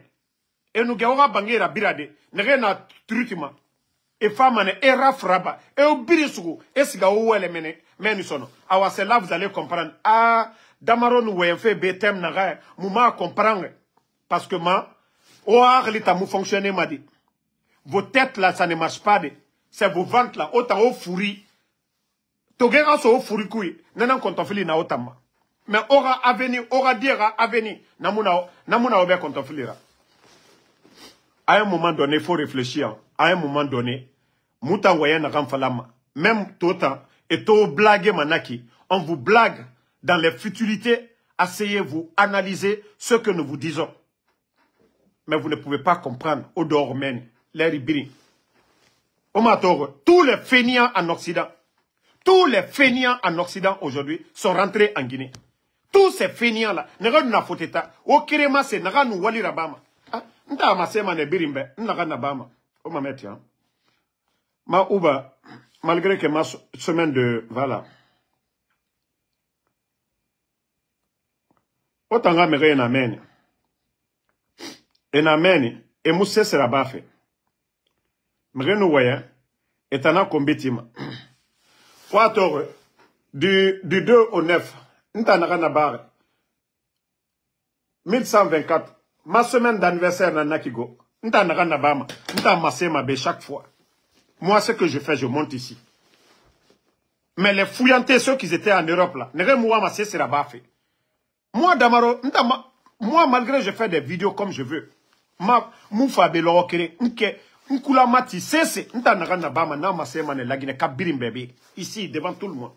Et nous gaura bangé la birade. N'est na trutima. Et femme et rafraba et au birisugu et siga ouele meni sono. Awa c'est là vous allez comprendre. Ah Damaro nous fait betem naga mouma comprendre parce que ma o arlita mou fonctionner m'a dit. vos têtes là, ça ne marche pas. C'est vos ventres là, autant au fourri. Togera so au fourri koui. Nanan kontofili na otama. Mais aura avenir, aura dira avenir. Namuna obe kontofilira. À un moment donné, il faut réfléchir. À un moment donné, Mouta Wayen Ramfalama, même tout temps, et tout blague manaki, on vous blague dans les futilités, asseyez-vous, analysez ce que nous vous disons. Mais vous ne pouvez pas comprendre, au dormen, les ribiri. Tous les fainéants en Occident, aujourd'hui sont rentrés en Guinée. Tous ces fainéants-là, ne regardent pas au Kirema, c'est Naranou Wali Rabama. Nta masema ne birimbe, nnaga na bama. O ma mettre, hein. Ma ouba, malgré que ma semaine de, voilà. Otanga mere en amen. En amen, et mousse sera bafé. Mere nou voyez, et en a combitima. Ouatore, du 2 au 9, nta naga na barre. 1124. Ma semaine d'anniversaire dans Nakigo, nta nagana bama, nta massé ma bé chaque fois. Moi, ce que je fais, je monte ici. Mais les fouillantés, ceux qui étaient en Europe là, ne moi massé c'est la baffe. Moi, Damaro, moi, malgré je fais des vidéos comme je veux, ma moufa belo okere, nke, nkula mati, c'est, nta nagana bama, na massé ma ne lagine kabirim bébé, ici, devant tout le monde.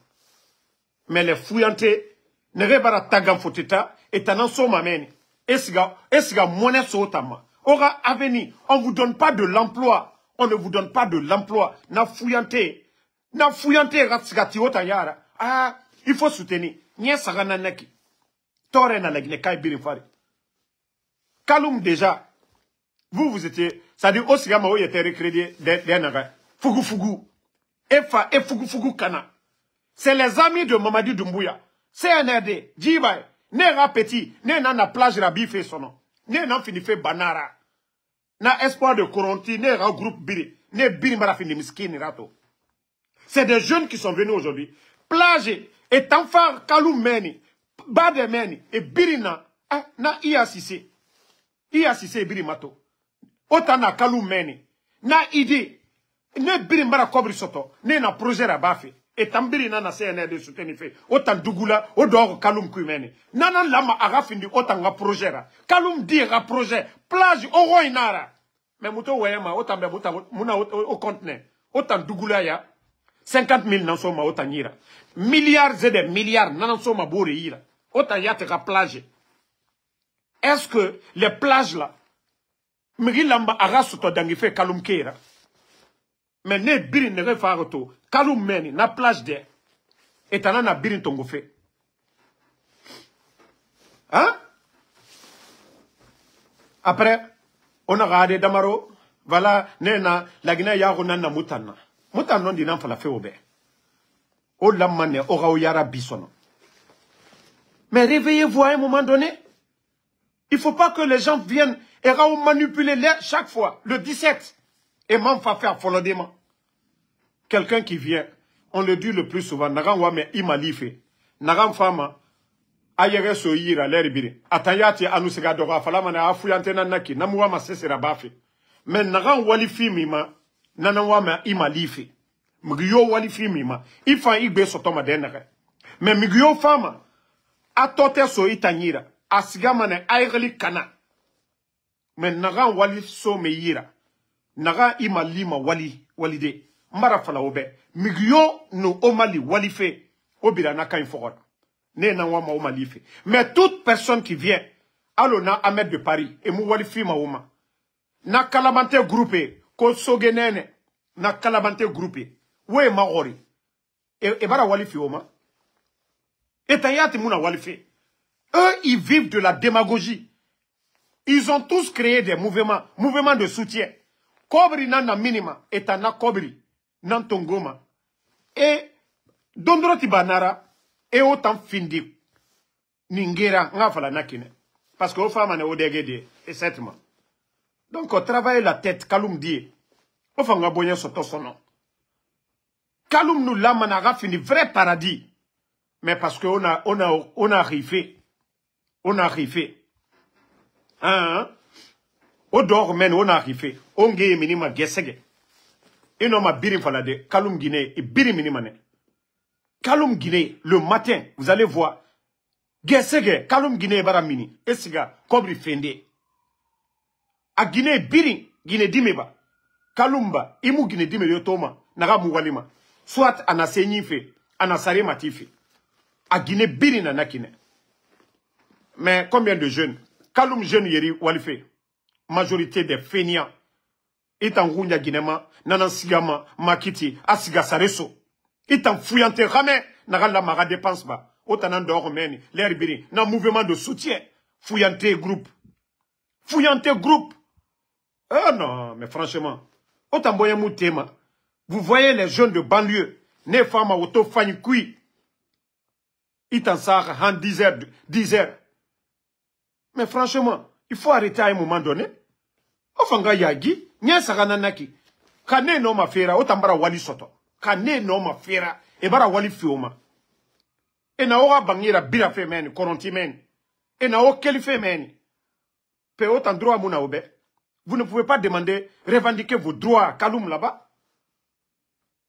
Mais les fouillantés, ne rebara tagam foteta, et tanan so mameni. Est-ce monnaie sotama? Aura avenir. On ne vous donne pas de l'emploi. On ne vous donne pas de l'emploi. Na fouillante, ratsgati otayara. Ah, il faut soutenir. Nye sagana neki. Tore na lagne kai birifari. Kaloum déjà. Vous étiez, ça dit aussi gama oye était recrédité d'enara. Fugu. Efa et fugu kana. C'est les amis de Mamadi Doumbouya. CNRD, Djibaye. Ne petit, ne na plage rabi fait son nom. Ne na fini fait banara. Na espoir de Coronti, ne ra groupe biri. Ne biri mara fini miskini rato. C'est des jeunes qui sont venus aujourd'hui. Plage et Tanfar Kaloum Meni, Bade Meni et Birina, na IACC. IACC biri mato. Otana Kaloum Meni. Na idée. Ne biri mara kobri soto. Ne na projet rabafi. Et tambiri nana CNR de soutenir fait autant Dougoula au dehors Kaloum Kumeni nana lama agafindi autant nga projet là Kaloum dira projet plage au roinara mais muto wayama autant be muna au conteneur autant Dougoula ya 50 000 nan soma autant nira milliards et des milliards nan soma bori ira autant yatera plage. Est-ce que les plages là miri lamba agasuto dangi fait Kaloum Kera? Mais ne birin ne refare to Kaloum Meni na plage de et t'en a birin tongo fait. Hein? Après, on a regardé Damaro, voilà, nena, la Guinée yaro nana mutana. Mutana di nan fala fait obe. O la mane, ora o yara bisono. Mais réveillez-vous à un moment donné. Il faut pas que les gens viennent et manipuler chaque fois, le 17. Et m'en fa faire folodément. Quelqu'un qui vient, on le dit le plus souvent, nagan wame imalife, nagan fama, ayere so yira l'herbiri, atayati anusega doga falama na afuyante nanaki, namuwama sesera bafi. Men nagan walifi mima, nanan wame imalife. Mgiyo walifi mima, ifan igbe sotoma denere. Men mgiyo fama, atote so itanyira, asigamane ayerli kana. Men nagan walif so me yira. Naga imalima walide mbara fala obe migyo no omali walife obira naka infora ne na wama omalife mais toute personne qui vient alona Ahmed de Paris et mu walifi ma oma na kalabante groupé ko sogenene na kalabante groupé we maori et bara walifi oma et tayati muna walife eux ils vivent de la démagogie. Ils ont tous créé des mouvements de soutien. Kobri nana minima etana kobri nan tongoma et dondroti banara et autant findi ningera nga fala nakine parce que aux femmes ne odegede et certainement donc on travaille la tête Kaloum dit au fanga bonya soto sono Kaloum nous la manara fini vrai paradis mais parce que on a arrivé hein O dor men on arrivé. On geye minima gesege. Et non ma birim falade. Kaloum Guinée et birim minimane. Kaloum Guinée, le matin, vous allez voir. Gesege, Kaloum Guinée baramini. Esiga, kobri fende. A Guinée birim, Guinée dimeba. Kalumba, imu Guinée dime yotoma. Naga muwalima. Soit anasenyi fe, anasare matifi. A Guinée birim na nakine. Mais combien de jeunes? Kaloum jeune yeri walife. Majorité des feignants. Itangunya Guinéma, Nanansigama, Makiti, Asiga Sareso. Itan fouillante ramé, Nagala Mara dépense ba. Otanan d'Ormeni, l'air biri, nan mouvement de soutien. Fouillante groupe. Fouillante groupe. Ah non, mais franchement. Otan boyamou tema. Vous voyez les jeunes de banlieue. Ne fama auto fani kui. Itan sar han 10 heures. Mais franchement, il faut arrêter à un moment donné. Ofanga yagi, nya sagana naki. Kane no ma fera, otambara wali soto. Kane no ma fera, e bara wali fioma. E na oga bangira bira fe meni, koronti meni. E na o keli fe meni. Pe otan droit mouna obe. Vous ne pouvez pas demander, revendiquer vos droits, kaloum là-bas.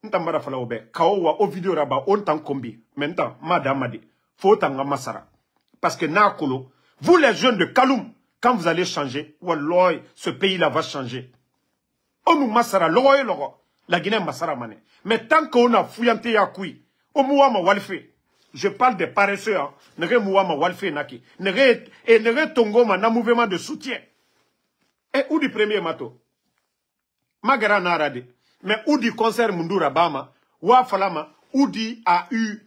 Ntambara fala obe. Kaowa o video raba, on tan kombi. Maintenant, madame faut tanga masara. Parce que na kolo, vous les jeunes de Kaloum, quand vous allez changer, wallah, ce pays-là va changer. On nous massara, la Guinée massara mané. Mais tant qu'on a fouillanté à kui, au mouama walfe, je parle des paresseux, hein, nere mouama walfe naki, nere tongoma na mouvement de soutien. Et où du premier mato? Magara narade. Mais où du concert Mundura Bama, wa falama, où dit a eu,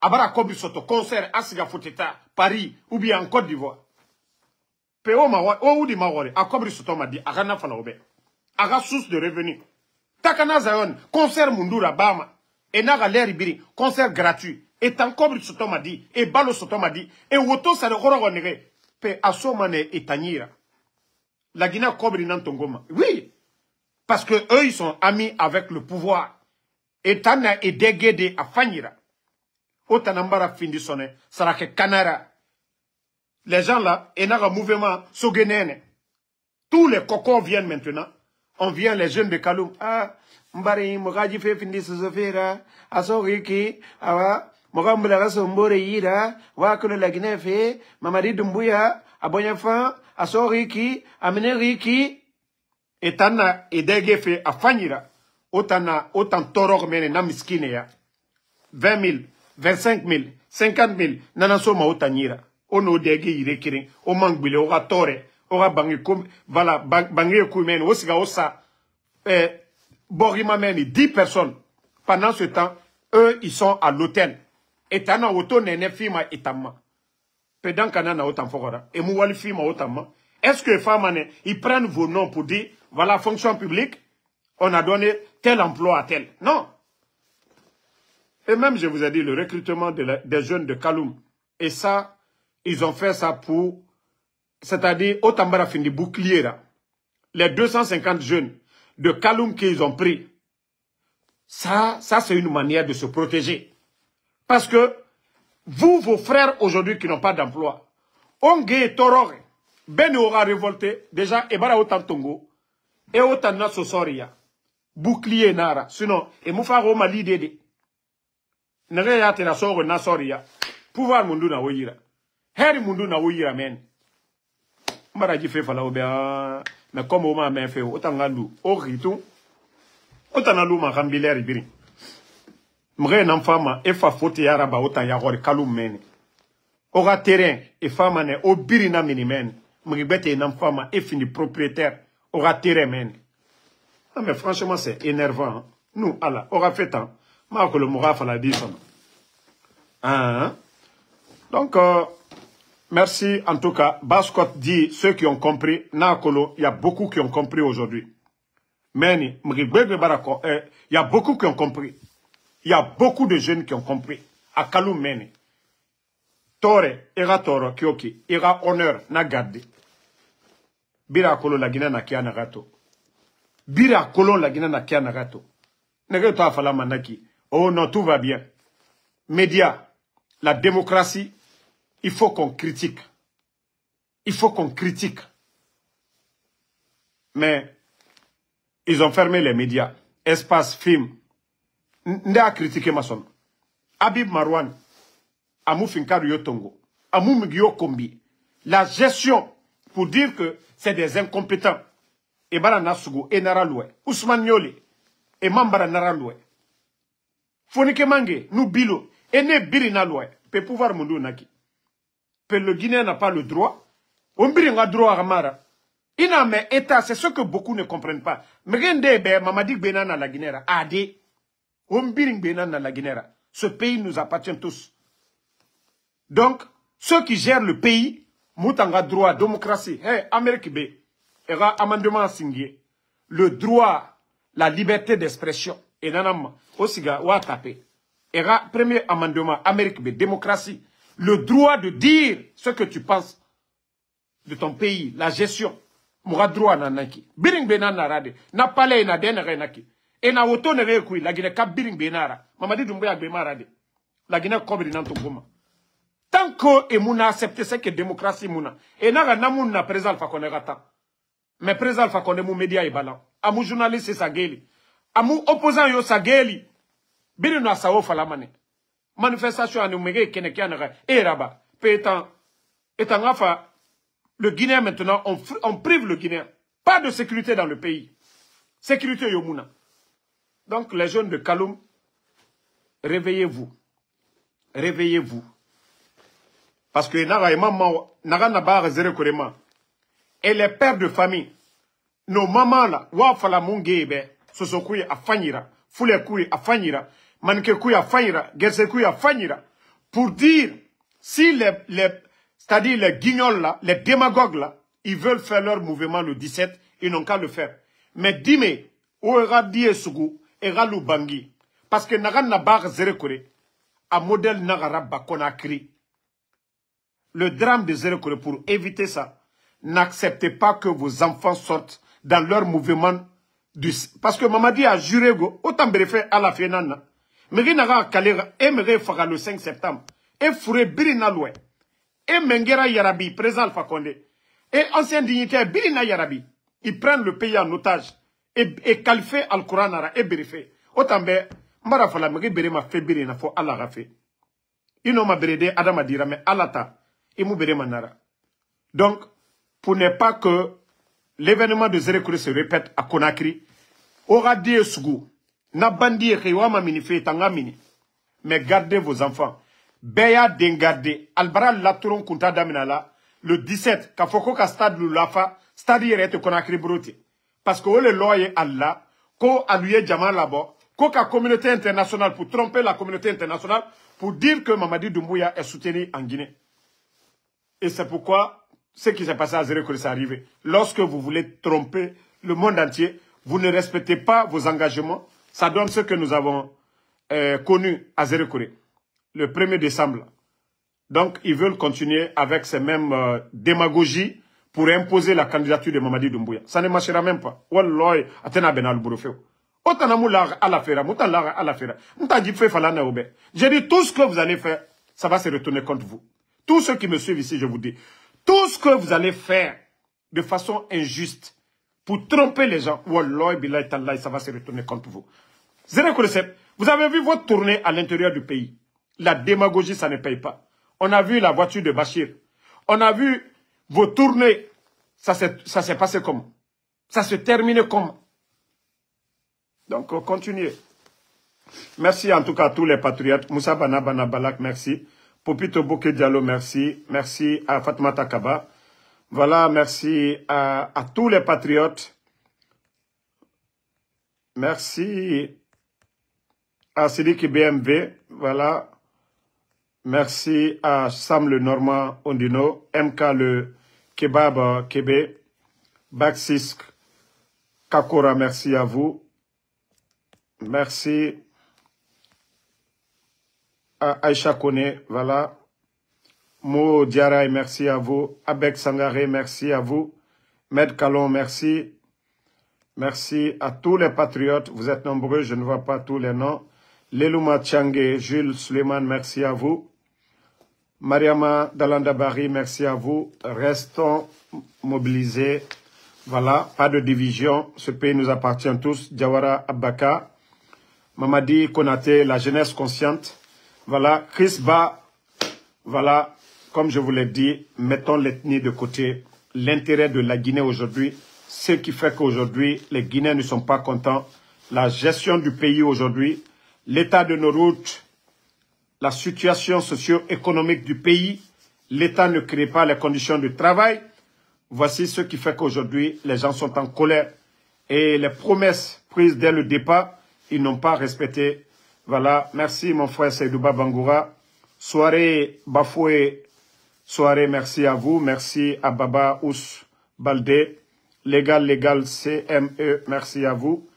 abara kobi soto, concert Asiga Foteta, Paris, ou bien en Côte d'Ivoire. Peo ma ou di mawore akobri soto ma di agana fala obe aga source de revenu takana zayon concert Mundura Bama et naga leri biri concert gratuit et tan kobri soto ma di et balo soto ma di et woto sa de horo nege pe asomane etanyira la Guinée kobri nantongoma oui parce que eux ils sont amis avec le pouvoir et tana et dégédé à fanyira otanambara findi sonne sarake kanara. Les gens là, et n'a un mouvement sogenene. Tous les cocos viennent maintenant. On vient les jeunes de Kaloum. Ah, mbari mogaji fe findi sozofera, asoriki, awa, mogambula sombore yira, wakolo la Guinée fe, mamadi dumbuya, abonyafa, asoriki, ameneriki, etana edege fe afanyira. Otana, otan torok mene na miskine ya. 20 000, 25 000, 50 000, nanasoma otanyira. Ono dege irekirin, o mangbile, o tore, o bangi kum, voilà, bangi kumen, o siga osa, borima meni, 10 personnes. Pendant ce temps, eux, ils sont à l'hôtel. Et tana auto nene fima etama. Pedant kanana otan fogora. Et mouwali fima otama. Est-ce que les femmes, ils prennent vos noms pour dire, voilà, fonction publique, on a donné tel emploi à tel. Non. Et même, je vous ai dit, le recrutement des jeunes de Kaloum. Et ça, ils ont fait ça pour, c'est-à-dire, au Tambara Findi bouclier là. Les 250 jeunes de Kaloum qu'ils ont pris. Ça c'est une manière de se protéger. Parce que, vous, vos frères aujourd'hui qui n'ont pas d'emploi, Ongue Torore, Ben aura révolté, déjà, Ebara Otantongo, et Otana Sosoria, bouclier Nara, sinon, et Moufaro Mali Dede, Nereya Tenasoro Nasoria, pouvoir Munduna Oyira. Heri mundu na wuyira men. Mbara ji fe fala obea. Mais comme on m'a fait, autant ngandou. Au ritou. Autant ngandou ma rambiler ibiri. Mre nan fama, e fa fote yaraba autant yagore Kaloum men. Ora terrain, e fama ne, o biri na mini men. Mre bete nan fama, e fini propriétaire. Ora terrain men. Non mais franchement c'est énervant. Hein? Nous, Allah, ora fait tant. Ma ko le moura fala di son. Hein? Donc, merci en tout cas. Bascott dit, ceux qui ont compris, Nakolo, il y a beaucoup qui ont compris aujourd'hui. Mais il y a beaucoup qui ont compris. Il y a beaucoup de jeunes qui ont compris. À Kaloum Meni. Tore, ira toro, kioki, ira honneur, na garde. Bira kolo la Guinée na kia nagato. Bira kolo la Guinée na kia nagato. Nege to afala manaki. Oh non, tout va bien. Médias, la démocratie, il faut qu'on critique. Il faut qu'on critique. Mais ils ont fermé les médias. Espace film. Nde a critiqué Masson. Habib Marwan. Amou Finkaru Yotongo. Amou Mugio Kombi. La gestion, pour dire que c'est des incompétents. Et Bara Nasugo, et Naraloué. Ousmane Nyole. Et Mambara Naraloué. Fonike Mange, nous Bilo. Et ne Birina Loué. Peut pouvoir Mundu Naki. Peut le Guinéen n'a pas le droit. On biringa droit à Ramara. Il n'a mais état, c'est ce que beaucoup ne comprennent pas. Mais Mamadi Benana la Guinée. Ade. On biring Benana la Guinée. Ce pays nous appartient tous. Donc, ceux qui gèrent le pays, Moutanga droit, démocratie, hey, Amérique B, era amendement signé. Le droit, la liberté d'expression, et nanam, osiga, ou tapé. Era premier amendement, Amérique B, démocratie. Le droit de dire ce que tu penses de ton pays, la gestion. Moura droit nanaki. Biring benana rade. Na palais na denere naki. Et na woto nere kui, la Guinée kap biring benara. Mamadi Doumbouya bema rade. La Guinée kobri nan tongoma. Tant que Emouna accepte ce que démocratie mouna. Et n'a namoun na président Alpha Condé rata. Mais président Alpha Condé mou média ibalan. Amou journaliste sa geli. Amou opposant yo sa geli. Biri na sao falamane. Manifestation à Noumege Kenekianere. Et Rabat. Pétan. Étant afa. Le Guinéen maintenant, on prive le Guinéen. Pas de sécurité dans le pays. Sécurité yomouna. Donc les jeunes de Kaloum, réveillez-vous. Réveillez-vous. Parce que et les pères de famille, nos mamans là, wafala mungebe, sosokuy a fanyira, foulekuy a fanyira, mankekuy a fanyira, gersekuy a fanyira, pour dire si c'est-à-dire les guignols là, les démagogues là, ils veulent faire leur mouvement le 17, ils n'ont qu'à le faire. Mais dis-moi, où est Radi Sougou, et Ralou Bangui, parce que Nagan Nabar Zerekore, à modèle Nagarabba Konakri. Le drame de Zerekore, pour éviter ça, n'acceptez pas que vos enfants sortent dans leur mouvement. Parce que Mamadi a juré, autant brefé à la Fénana. Mais il n'a pas Kalera, et le 5 septembre. Et Fouré Birina Loué. Et Mengera Yarabi, président Alpha Condé, et ancien dignitaire Birina Yarabi, ils prennent le pays en otage et qualifient Al-Qur'an et Berifé. Autant ben, Marafala Meri ma fait Birina fo Allah Rafé. Ils n'ont pas béré Adam Adira, mais Alata, et Moubere Manara. Donc, pour ne pas que l'événement de Zerekore se répète à Conakry, aura dit Sougou, n'a bandi et Réouama Minifé, Tangamini, mais gardez vos enfants. Beya Dengarde, Albara Laturon Kunta Daminala, le 17, Kafoko ka stade Lulafa, stade Yerete Konakri Brote. Parce que le loyer Allah, ko aluye Jamal Labo, ko ka communauté internationale pour tromper la communauté internationale, pour dire que Mamadi Doumbouya est soutenu en Guinée. Et c'est pourquoi ce qui s'est passé à Zerekore s'est arrivé. Lorsque vous voulez tromper le monde entier, vous ne respectez pas vos engagements. Ça donne ce que nous avons connu à Zerekore. Le 1er décembre. Donc, ils veulent continuer avec ces mêmes démagogies pour imposer la candidature de Mamadi Doumbouya. Ça ne marchera même pas. Wallah, atena benal bourofeo. Otanamu lar à la fera, moutan lar à la fera. Moutan dit fait falana oube. J'ai dit tout ce que vous allez faire, ça va se retourner contre vous. Tous ceux qui me suivent ici, je vous dis, tout ce que vous allez faire de façon injuste pour tromper les gens, wallah, billahi tallahi, ça va se retourner contre vous. Zerekore, vous avez vu votre tournée à l'intérieur du pays. La démagogie, ça ne paye pas. On a vu la voiture de Bachir. On a vu vos tournées. Ça s'est passé comment? Ça se terminait comment? Donc, continuez. Merci en tout cas à tous les patriotes. Moussa Bana Balak, merci. Popito Bouké Diallo, merci. Merci à Fatmata Kaba. Voilà, merci à tous les patriotes. Merci à Sidiki BMV. Voilà. Merci à Sam le Normand Ondino, MK le Kebab Kébé, Baxisk Kakora, merci à vous. Merci à Aïcha Kone, voilà. Mo Diaray, merci à vous. Abek Sangaré, merci à vous. Med Kalon, merci. Merci à tous les patriotes. Vous êtes nombreux, je ne vois pas tous les noms. Lelouma Tchangé, Jules Suleiman, merci à vous. Mariama Dalandabari, merci à vous. Restons mobilisés Voilà, pas de division. Ce pays nous appartient tous. Diawara Abbaka, Mamadi Konaté, la jeunesse consciente. Voilà, Chris Ba. Voilà, comme je vous l'ai dit, mettons l'ethnie de côté. L'intérêt de la Guinée aujourd'hui, ce qui fait qu'aujourd'hui, les Guinéens ne sont pas contents. La gestion du pays aujourd'hui, l'état de nos routes, la situation socio-économique du pays, l'État ne crée pas les conditions de travail. Voici ce qui fait qu'aujourd'hui, les gens sont en colère. Et les promesses prises dès le départ, ils n'ont pas respecté. Voilà, merci mon frère Seydouba Bangoura. Soirée Bafoué, soirée, merci à vous. Merci à Baba Ous Baldé. Légal CME, merci à vous.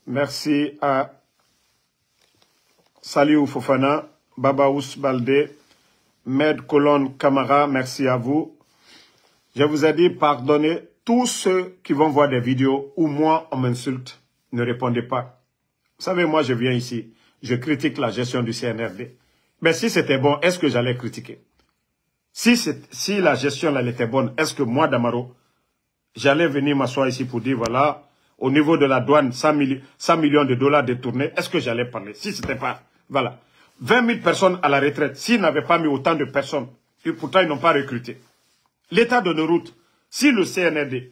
Merci à Saliou Fofana, Baba Ous Baldé, Med Colonne Camara, merci à vous. Je vous ai dit, pardonnez tous ceux qui vont voir des vidéos où moi on m'insulte, ne répondez pas. Vous savez, moi je viens ici, je critique la gestion du CNRD. Mais si c'était bon, est-ce que j'allais critiquer? Si la gestion elle était bonne, est-ce que moi, Damaro, j'allais venir m'asseoir ici pour dire, voilà, au niveau de la douane, 100 millions de dollars détournés, est-ce que j'allais parler? Si c'était pas, voilà. 20 000 personnes à la retraite, s'ils n'avaient pas mis autant de personnes, et pourtant ils n'ont pas recruté. L'état de nos routes, si le CNRD,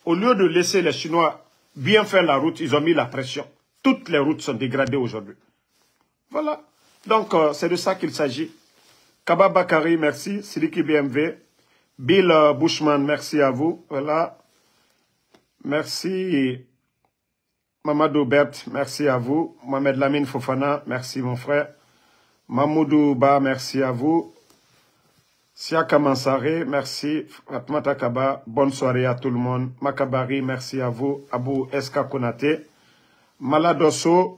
au lieu de laisser les Chinois bien faire la route, ils ont mis la pression. Toutes les routes sont dégradées aujourd'hui. Voilà. Donc, c'est de ça qu'il s'agit. Kaba Bakari, merci. Sidiki BMV. Bill Bushman, merci à vous. Voilà. Merci. Mamadou Bert, merci à vous. Mohamed Lamine Fofana, merci mon frère. Mamoudou Ba, merci à vous. Siaka Mansare, merci. Fatmata Kaba, bonne soirée à tout le monde. Makabari, merci à vous. Abou Eska Konate. Maladosso.